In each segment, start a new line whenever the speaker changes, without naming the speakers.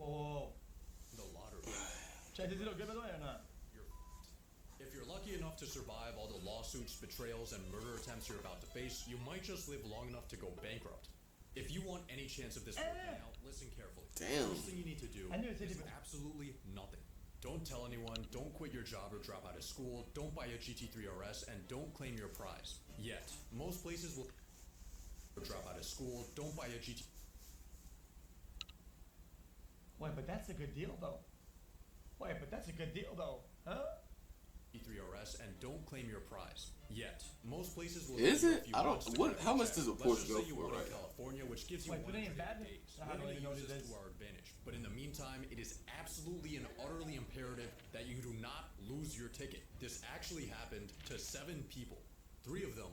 Oh.
The lottery.
Cioè, ti dirò che vedo è una.
You're If you're lucky enough to survive all the lawsuits, betrayals, and murder attempts you're about to face, you might just live long enough to go bankrupt. If you want any chance of this working out, listen carefully.
Damn.
First thing you need to do
I knew it said
is
it, but-
absolutely nothing. Don't tell anyone, don't quit your job or drop out of school, don't buy a GT3 RS, and don't claim your prize. Yet, most places will drop out of school, don't buy a GT.
Wait, but that's a good deal though. Wait, but that's a good deal though, huh?
3 RS and don't claim your prize. Yet, most places will
Is
give you
it?
a few
I don't-
months to
what-
write
how
a
much
check.
does a
Let's
Porsche
just
go
say you
for
want in
right now?
California, which gives you
Wait, but it ain't
180
bad.
days.
I
We're
don't
going
even
to
know
use
what it
this
is.
to our advantage. But in the meantime, it is absolutely and utterly imperative that you do not lose your ticket. This actually happened to 7 people. 3 of them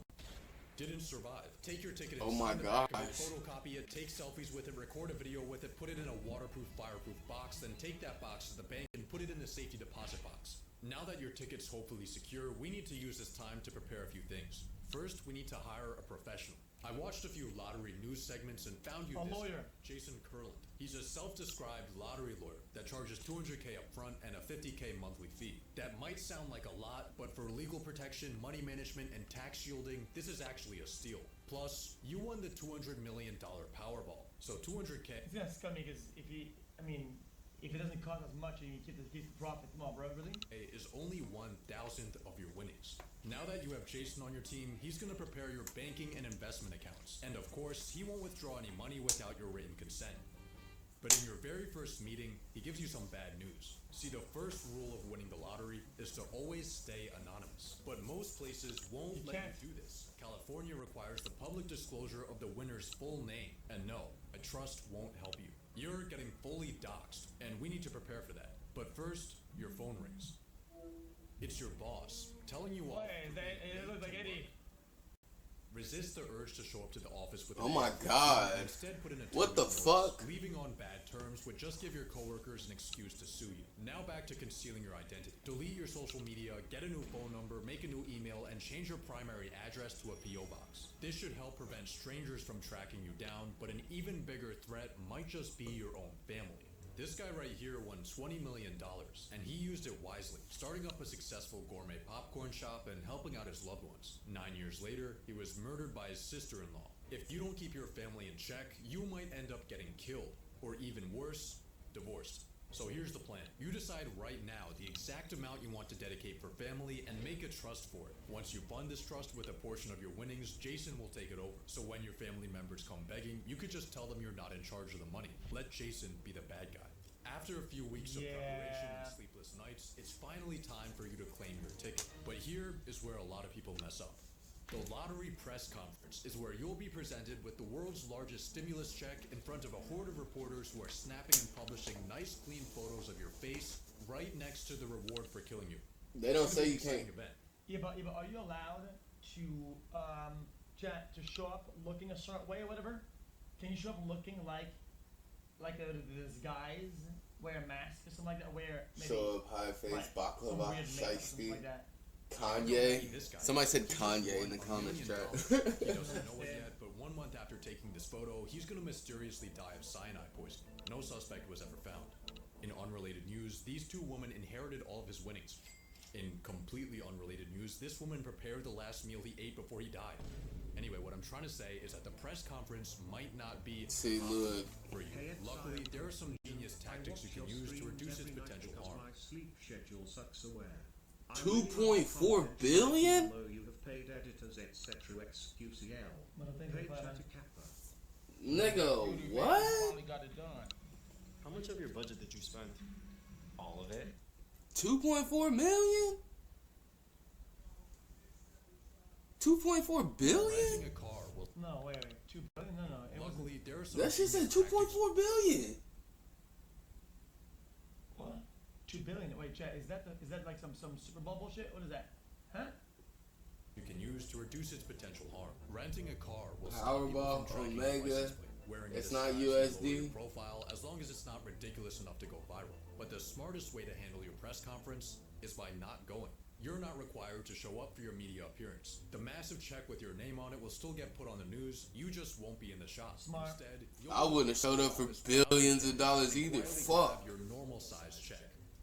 didn't survive. Take your ticket and
Oh my
sign the back of it,
gosh.
photocopy it, take selfies with it, record a video with it, put it in a waterproof, fireproof box, then take that box to the bank and put it in the safety deposit box. Now that your ticket's hopefully secure, we need to use this time to prepare a few things. First, we need to hire a professional. I watched a few lottery news segments and found you
A
this
lawyer.
guy, Jason Curland. He's a self-described lottery lawyer that charges $200K up front and a $50K monthly fee. That might sound like a lot, but for legal protection, money management, and tax shielding, this is actually a steal. Plus, you won the $200 million Powerball, so $200K.
It's gonna scum me because if it doesn't cost as much and you keep the profit, come on, bro, really?
Is only 1,000th of your winnings. Now that you have Jason on your team, he's going to prepare your banking and investment accounts. And of course, he won't withdraw any money without your written consent. But in your very first meeting, he gives you some bad news. See, the first rule of winning the lottery is to always stay anonymous. But most places won't let
can't.
you do this. California requires the public disclosure of the winner's full name. And no, a trust won't help you. You're getting fully doxxed, and we need to prepare for that. But first, your phone rings. It's your boss telling you off.
Wait, it looks like Eddie.
Resist the urge to show up to the office with
Oh
an
my
A.
God.
Instead, put in a
What the
2-week notice.
fuck?
Leaving on bad terms would just give your coworkers an excuse to sue you. Now back to concealing your identity. Delete your social media, get a new phone number, make a new email, and change your primary address to a PO box. This should help prevent strangers from tracking you down, but an even bigger threat might just be your own family. This guy right here won $20 million, and he used it wisely, starting up a successful gourmet popcorn shop and helping out his loved ones. 9 years later, he was murdered by his sister-in-law. If you don't keep your family in check, you might end up getting killed, or even worse, divorced. So here's the plan. You decide right now the exact amount you want to dedicate for family and make a trust for it. Once you fund this trust with a portion of your winnings, Jason will take it over. So when your family members come begging, you could just tell them you're not in charge of the money. Let Jason be the bad guy. After a few weeks of preparation and sleepless nights, it's finally time for you to claim your ticket. But here is where a lot of people mess up. The lottery press conference is where you'll be presented with the world's largest stimulus check in front of a horde of reporters who are snapping and publishing nice, clean photos of your face right next to the reward for killing you.
They don't
It's
say
an
you can't.
exciting event.
Yeah, but are you allowed to show up looking a certain way or whatever? Can you show up looking like this guys wear a mask or something like that? Wear maybe
Show up high face,
like, some
baklava,
weird makeup or something
shiesty,
like that.
Kanye.
This guy.
Somebody said
He just
Kanye
won
in the
$1
comments
million.
chat.
He doesn't know it yet, but 1 month after taking this photo, he's gonna mysteriously die of cyanide poisoning. No suspect was ever found. In unrelated news, these 2 women inherited all of his winnings. In completely unrelated news, this woman prepared the last meal he ate before he died. Anyway, what I'm trying to say is that the press conference might not be
See, look.
for you. Luckily, there are some genius tactics you can use to reduce its potential harm.
My sleep schedule sucks aware.
2.4 billion?
You have paid editors, etc. XQCL.
But I think
Paid
if,
Chatter Kappa.
Nigga,
Duty Ray
what?
finally got it done.
How much of your budget did you spend? All of it?
2.4 million? 2.4 billion?
Renting a car will.
no, wait, 2 billion? No, it was
Luckily, there are some.
That shit said
genius tactics
2.4 billion.
what? 2 billion? Wait, chat, is that like some Super Bowl bullshit? What is that? Huh?
you can use to reduce its potential harm. Renting a car will
Powerball,
stop people from tracking
Omega,
your license plate, wearing a
it's not
disguise to lower
USD.
your profile, as long as it's not ridiculous enough to go viral. But the smartest way to handle your press conference is by not going. you're not required to show up for your media appearance. The massive check with your name on it will still get put on the news. You just won't be in the shop.
Smart.
Instead,
I wouldn't have showed up for billions of dollars either. Fuck.
Your normal size check.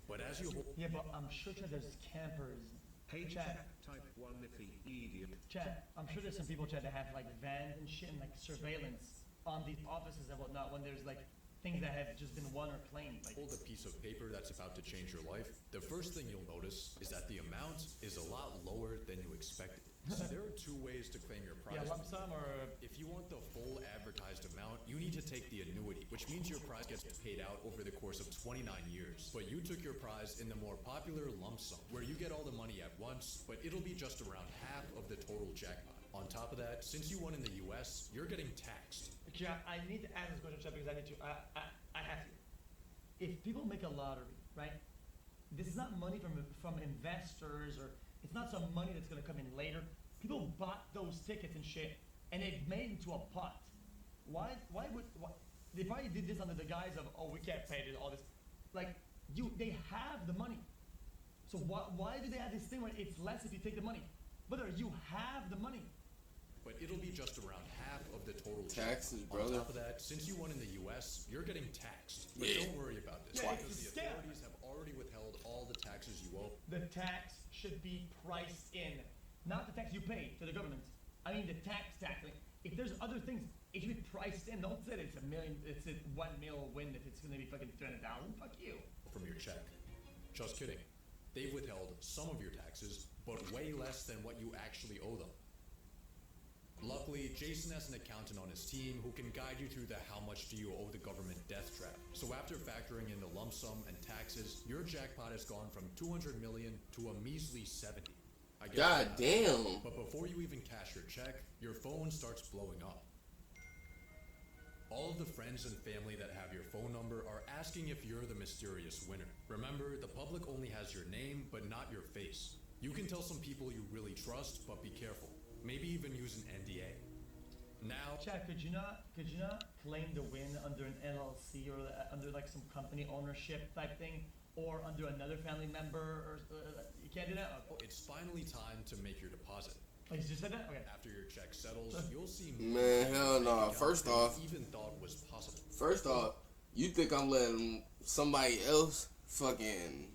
But as you
Yeah, but I'm sure Chad, there's campers.
Hey
Chat.
type 1 iffy idiot.
Chad, I'm sure there's some people, Chad, that have like vans and shit and like surveillance on these offices and whatnot when there's like things that have just been won or claimed. Like,
hold a piece of paper that's about to change your life, the first thing you'll notice is that the amount is a lot lower than you expected. So there are two ways to claim your prize.
yeah, lump sum or
If you want the full advertised amount, you need to take the annuity, which means your prize gets paid out over the course of 29 years. But you took your prize in the more popular lump sum, where you get all the money at once, but it'll be just around half of the total jackpot. On top of that, since you won in the US, you're getting taxed.
Chad, I need to ask this question, Chad, because I need to. I have to. If people make a lottery, right? This is not money from investors, or it's not some money that's gonna come in later. People bought those tickets and shit, and it made into a pot. Why would they probably did this under the guise of, oh, we can't pay this, all this. Like, they have the money. So why do they have this thing where it's less if you take the money? Brother, you have the money.
But it'll be just around half of the total
Taxes,
jackpot.
brother.
On top of that, since you won in the US, you're getting taxed. But
Yeah.
don't worry about this,
Yeah,
because
it's a
the
scam.
authorities have already withheld all the taxes you owe.
The tax should be priced in, not the tax you pay to the government. I mean the tax. Like, if there's other things, it should be priced in. Don't say that it's a million. It's a 1 mil win if it's gonna be fucking 300,000. Fuck you.
From your check. Just kidding. They've withheld some of your taxes, but way less than what you actually owe them. Luckily, Jason has an accountant on his team who can guide you through the how much do you owe the government death trap. So after factoring in the lump sum and taxes, your jackpot has gone from 200 million to a measly 70. I guess
God
not.
damn.
But before you even cash your check, your phone starts blowing up. All of the friends and family that have your phone number are asking if you're the mysterious winner. Remember, the public only has your name, but not your face. You can tell some people you really trust, but be careful. Maybe even use an NDA. Now,
Chad, could you not claim the win under an LLC or under like some company ownership type thing, or under another family member, or you can't do that? Okay.
it's finally time to make your deposit.
Oh, you just said that? Okay.
After your check settles, you'll see
Man, hell
bank
no.
accounts
First
than
off-
you even thought was possible.
First off, you think I'm letting somebody else fucking...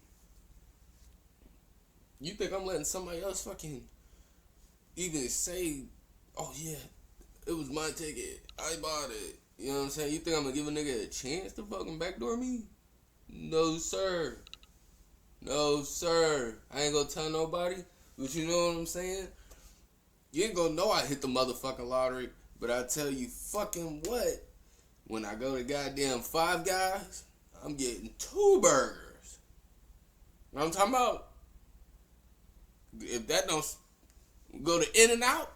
You think I'm letting somebody else fucking even say, oh yeah, it was my ticket, I bought it. You know what I'm saying? You think I'm gonna give a nigga a chance to fucking backdoor me? No, sir. No, sir. I ain't gonna tell nobody, but you know what I'm saying? You ain't gonna know I hit the motherfucking lottery, but I tell you fucking what, when I go to goddamn Five Guys, I'm getting 2 burgers. You know what I'm talking about? If that don't go to In-N-Out,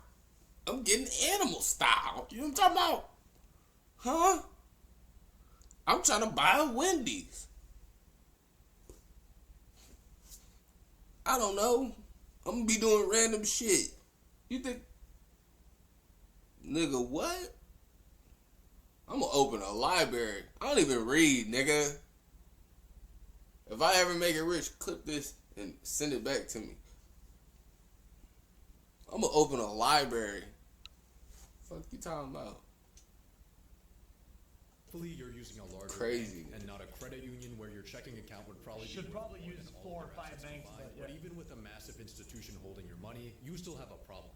I'm getting animal style. You know what I'm talking about? Huh? I'm trying to buy a Wendy's. I don't know. I'm gonna be doing random shit. You think, nigga, what? I'm gonna open a library. I don't even read, nigga. If I ever make it rich, clip this and send it back to me. I'm gonna open a library. Fuck you talking about?
Hopefully you're using a larger
Crazy.
bank and not a credit union where your checking account would probably
Should
be
probably
more
use
than all
4 or
your
5
assets
banks,
combined.
but yeah.
But even with a massive institution holding your money, you still have a problem.